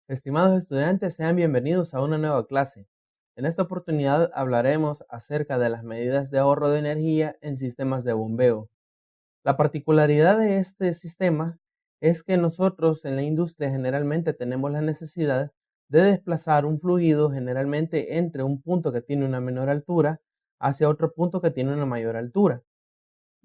Estimados estudiantes, sean bienvenidos a una nueva clase. En esta oportunidad hablaremos acerca de las medidas de ahorro de energía en sistemas de bombeo. La particularidad de este sistema es que nosotros en la industria generalmente tenemos la necesidad de desplazar un fluido generalmente entre un punto que tiene una menor altura hacia otro punto que tiene una mayor altura.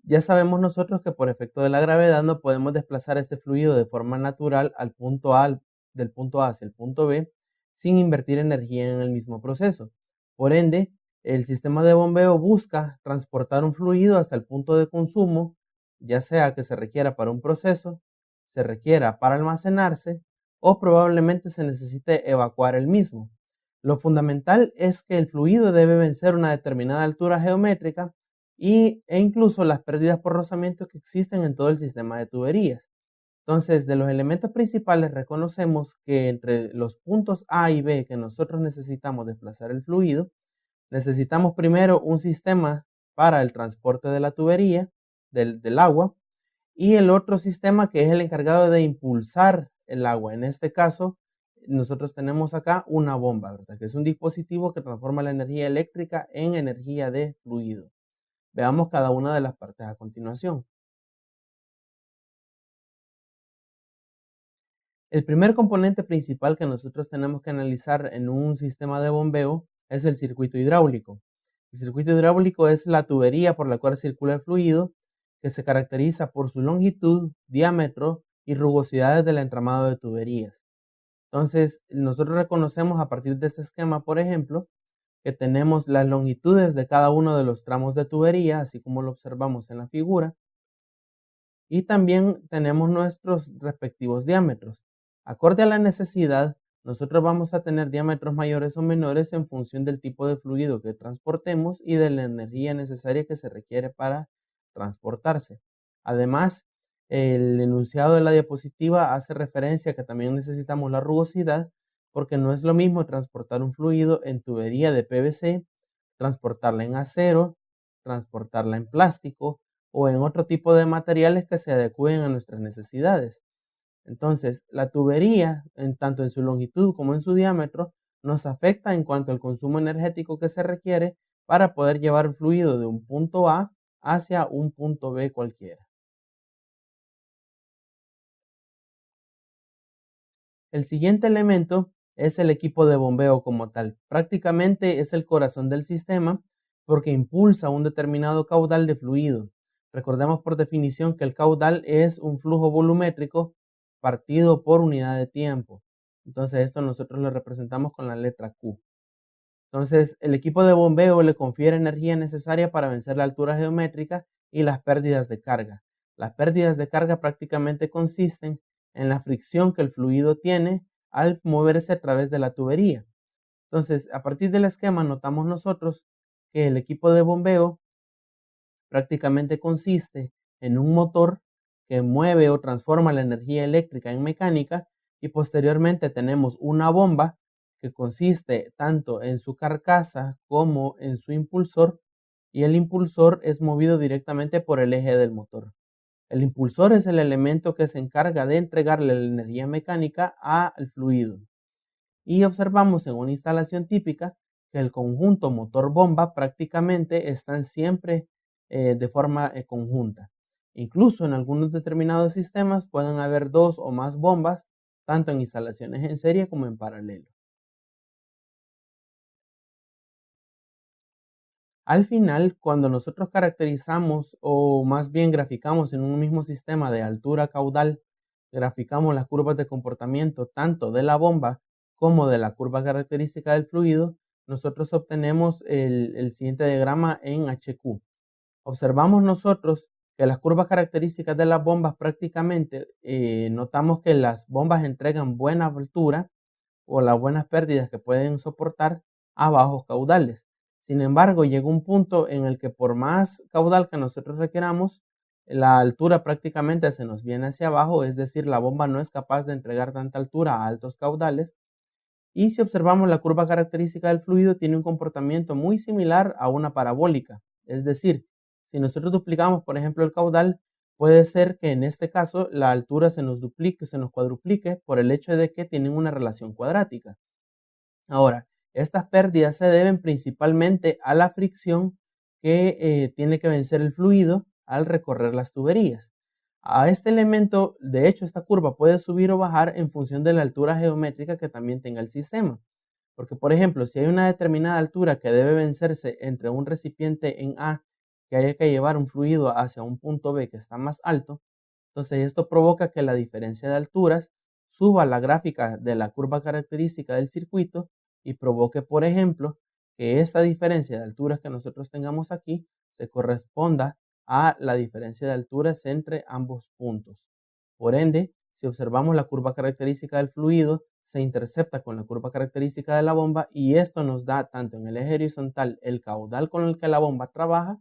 Ya sabemos nosotros que por efecto de la gravedad no podemos desplazar este fluido de forma natural al punto A, del punto A hacia el punto B, sin invertir energía en el mismo proceso. Por ende, el sistema de bombeo busca transportar un fluido hasta el punto de consumo, ya sea que se requiera para un proceso, se requiera para almacenarse o probablemente se necesite evacuar el mismo. Lo fundamental es que el fluido debe vencer una determinada altura geométrica e incluso las pérdidas por rozamiento que existen en todo el sistema de tuberías. Entonces, de los elementos principales reconocemos que entre los puntos A y B que nosotros necesitamos desplazar el fluido, necesitamos primero un sistema para el transporte de la tubería, del agua, y el otro sistema que es el encargado de impulsar el agua. En este caso, nosotros tenemos acá una bomba, ¿verdad? Que es un dispositivo que transforma la energía eléctrica en energía de fluido. Veamos cada una de las partes a continuación. El primer componente principal que nosotros tenemos que analizar en un sistema de bombeo es el circuito hidráulico. El circuito hidráulico es la tubería por la cual circula el fluido, que se caracteriza por su longitud, diámetro y rugosidades del entramado de tuberías. Entonces, nosotros reconocemos a partir de este esquema, por ejemplo, que tenemos las longitudes de cada uno de los tramos de tubería, así como lo observamos en la figura, y también tenemos nuestros respectivos diámetros. Acorde a la necesidad, nosotros vamos a tener diámetros mayores o menores en función del tipo de fluido que transportemos y de la energía necesaria que se requiere para transportarse. Además, el enunciado de la diapositiva hace referencia a que también necesitamos la rugosidad, porque no es lo mismo transportar un fluido en tubería de PVC, transportarla en acero, transportarla en plástico o en otro tipo de materiales que se adecúen a nuestras necesidades. Entonces, la tubería, tanto en su longitud como en su diámetro, nos afecta en cuanto al consumo energético que se requiere para poder llevar el fluido de un punto A hacia un punto B cualquiera. El siguiente elemento es el equipo de bombeo como tal. Prácticamente es el corazón del sistema porque impulsa un determinado caudal de fluido. Recordemos por definición que el caudal es un flujo volumétrico partido por unidad de tiempo. Entonces esto nosotros lo representamos con la letra Q. Entonces el equipo de bombeo le confiere energía necesaria para vencer la altura geométrica y las pérdidas de carga. Las pérdidas de carga prácticamente consisten en la fricción que el fluido tiene al moverse a través de la tubería. Entonces, a partir del esquema notamos nosotros que el equipo de bombeo prácticamente consiste en un motor que mueve o transforma la energía eléctrica en mecánica y posteriormente tenemos una bomba que consiste tanto en su carcasa como en su impulsor, y el impulsor es movido directamente por el eje del motor. El impulsor es el elemento que se encarga de entregarle la energía mecánica al fluido. Y observamos en una instalación típica que el conjunto motor-bomba prácticamente están siempre de forma conjunta. Incluso en algunos determinados sistemas pueden haber dos o más bombas, tanto en instalaciones en serie como en paralelo. Al final, cuando nosotros caracterizamos o más bien graficamos en un mismo sistema de altura caudal, graficamos las curvas de comportamiento tanto de la bomba como de la curva característica del fluido, nosotros obtenemos el siguiente diagrama en HQ. Observamos nosotros que las curvas características de las bombas prácticamente notamos que las bombas entregan buena altura o las buenas pérdidas que pueden soportar a bajos caudales. Sin embargo, llega un punto en el que por más caudal que nosotros requeramos, la altura prácticamente se nos viene hacia abajo, es decir, la bomba no es capaz de entregar tanta altura a altos caudales. Y si observamos la curva característica del fluido, tiene un comportamiento muy similar a una parabólica. Es decir, si nosotros duplicamos, por ejemplo, el caudal, puede ser que en este caso la altura se nos duplique, se nos cuadruplique por el hecho de que tienen una relación cuadrática. Ahora, estas pérdidas se deben principalmente a la fricción que tiene que vencer el fluido al recorrer las tuberías. A este elemento, de hecho, esta curva puede subir o bajar en función de la altura geométrica que también tenga el sistema. Porque, por ejemplo, si hay una determinada altura que debe vencerse entre un recipiente en A que haya que llevar un fluido hacia un punto B que está más alto, entonces esto provoca que la diferencia de alturas suba la gráfica de la curva característica del circuito y provoque, por ejemplo, que esta diferencia de alturas que nosotros tengamos aquí se corresponda a la diferencia de alturas entre ambos puntos. Por ende, si observamos la curva característica del fluido, se intercepta con la curva característica de la bomba y esto nos da tanto en el eje horizontal el caudal con el que la bomba trabaja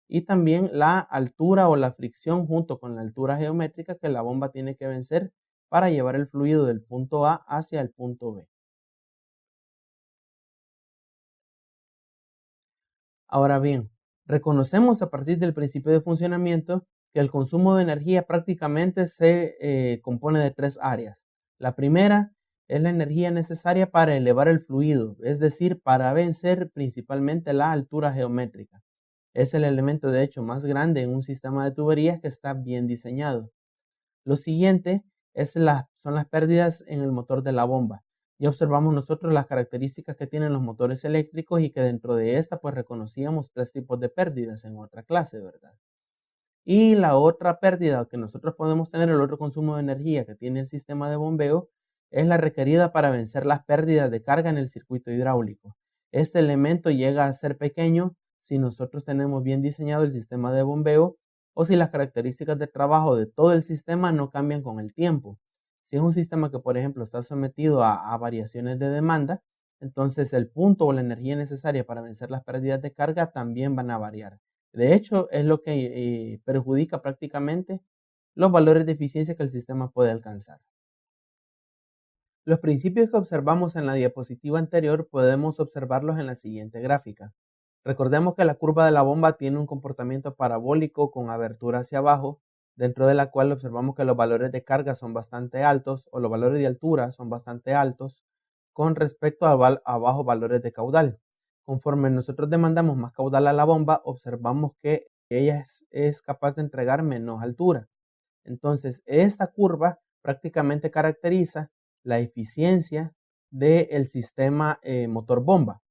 y también la altura o la fricción junto con la altura geométrica que la bomba tiene que vencer para llevar el fluido del punto A hacia el punto B. Ahora bien, reconocemos a partir del principio de funcionamiento que el consumo de energía prácticamente se compone de tres áreas. La primera es la energía necesaria para elevar el fluido, es decir, para vencer principalmente la altura geométrica. Es el elemento de hecho más grande en un sistema de tuberías que está bien diseñado. Lo siguiente son las pérdidas en el motor de la bomba. Ya observamos nosotros las características que tienen los motores eléctricos y que dentro de esta pues reconocíamos tres tipos de pérdidas en otra clase, ¿verdad? Y la otra pérdida que nosotros podemos tener, el otro consumo de energía que tiene el sistema de bombeo, es la requerida para vencer las pérdidas de carga en el circuito hidráulico. Este elemento llega a ser pequeño si nosotros tenemos bien diseñado el sistema de bombeo o si las características de trabajo de todo el sistema no cambian con el tiempo. Si es un sistema que, por ejemplo, está sometido a variaciones de demanda, entonces el punto o la energía necesaria para vencer las pérdidas de carga también van a variar. De hecho, es lo que perjudica prácticamente los valores de eficiencia que el sistema puede alcanzar. Los principios que observamos en la diapositiva anterior podemos observarlos en la siguiente gráfica. Recordemos que la curva de la bomba tiene un comportamiento parabólico con abertura hacia abajo, dentro de la cual observamos que los valores de carga son bastante altos o los valores de altura son bastante altos con respecto a bajos valores de caudal. Conforme nosotros demandamos más caudal a la bomba, observamos que ella es capaz de entregar menos altura. Entonces, esta curva prácticamente caracteriza la eficiencia del sistema motor bomba,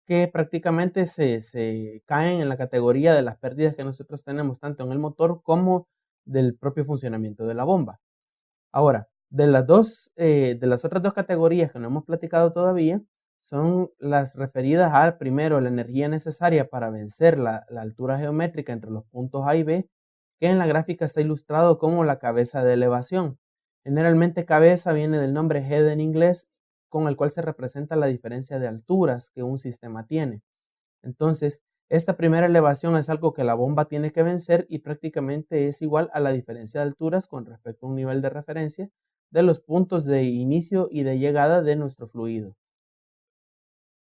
que prácticamente se caen en la categoría de las pérdidas que nosotros tenemos tanto en el motor como del propio funcionamiento de la bomba. Ahora, de las otras dos categorías que no hemos platicado todavía, son las referidas al primero, la energía necesaria para vencer la altura geométrica entre los puntos A y B, que en la gráfica está ilustrado como la cabeza de elevación. Generalmente cabeza viene del nombre head en inglés, con el cual se representa la diferencia de alturas que un sistema tiene. Entonces, esta primera elevación es algo que la bomba tiene que vencer y prácticamente es igual a la diferencia de alturas con respecto a un nivel de referencia de los puntos de inicio y de llegada de nuestro fluido.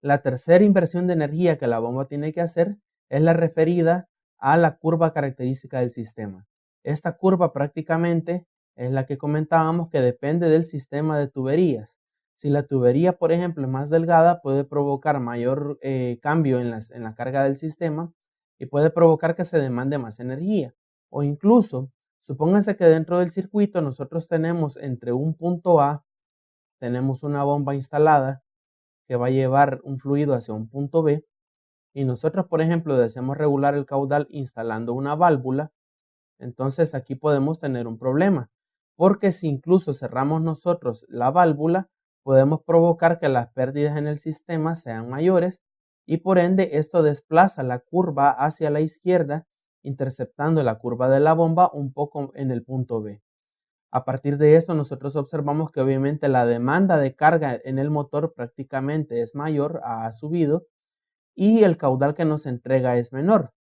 La tercera inversión de energía que la bomba tiene que hacer es la referida a la curva característica del sistema. Esta curva prácticamente es la que comentábamos que depende del sistema de tuberías. Si la tubería, por ejemplo, es más delgada, puede provocar mayor cambio en la carga del sistema y puede provocar que se demande más energía. O incluso, supónganse que dentro del circuito nosotros tenemos entre un punto A, tenemos una bomba instalada que va a llevar un fluido hacia un punto B y nosotros, por ejemplo, deseamos regular el caudal instalando una válvula, entonces aquí podemos tener un problema, porque si incluso cerramos nosotros la válvula, podemos provocar que las pérdidas en el sistema sean mayores y por ende esto desplaza la curva hacia la izquierda, interceptando la curva de la bomba un poco en el punto B. A partir de esto, nosotros observamos que obviamente la demanda de carga en el motor prácticamente es mayor, ha subido, y el caudal que nos entrega es menor.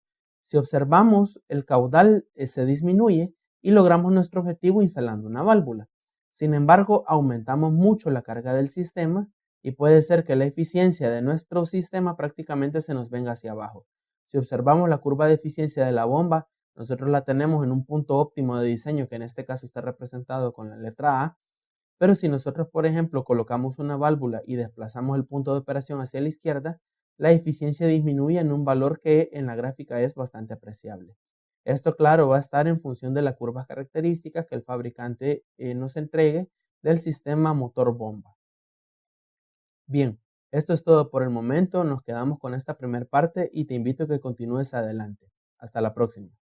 Si observamos, el caudal se disminuye y logramos nuestro objetivo instalando una válvula. Sin embargo, aumentamos mucho la carga del sistema y puede ser que la eficiencia de nuestro sistema prácticamente se nos venga hacia abajo. Si observamos la curva de eficiencia de la bomba, nosotros la tenemos en un punto óptimo de diseño, que en este caso está representado con la letra A, pero si nosotros, por ejemplo, colocamos una válvula y desplazamos el punto de operación hacia la izquierda, la eficiencia disminuye en un valor que en la gráfica es bastante apreciable. Esto, claro, va a estar en función de las curvas características que el fabricante nos entregue del sistema motor bomba. Bien, esto es todo por el momento. Nos quedamos con esta primera parte y te invito a que continúes adelante. Hasta la próxima.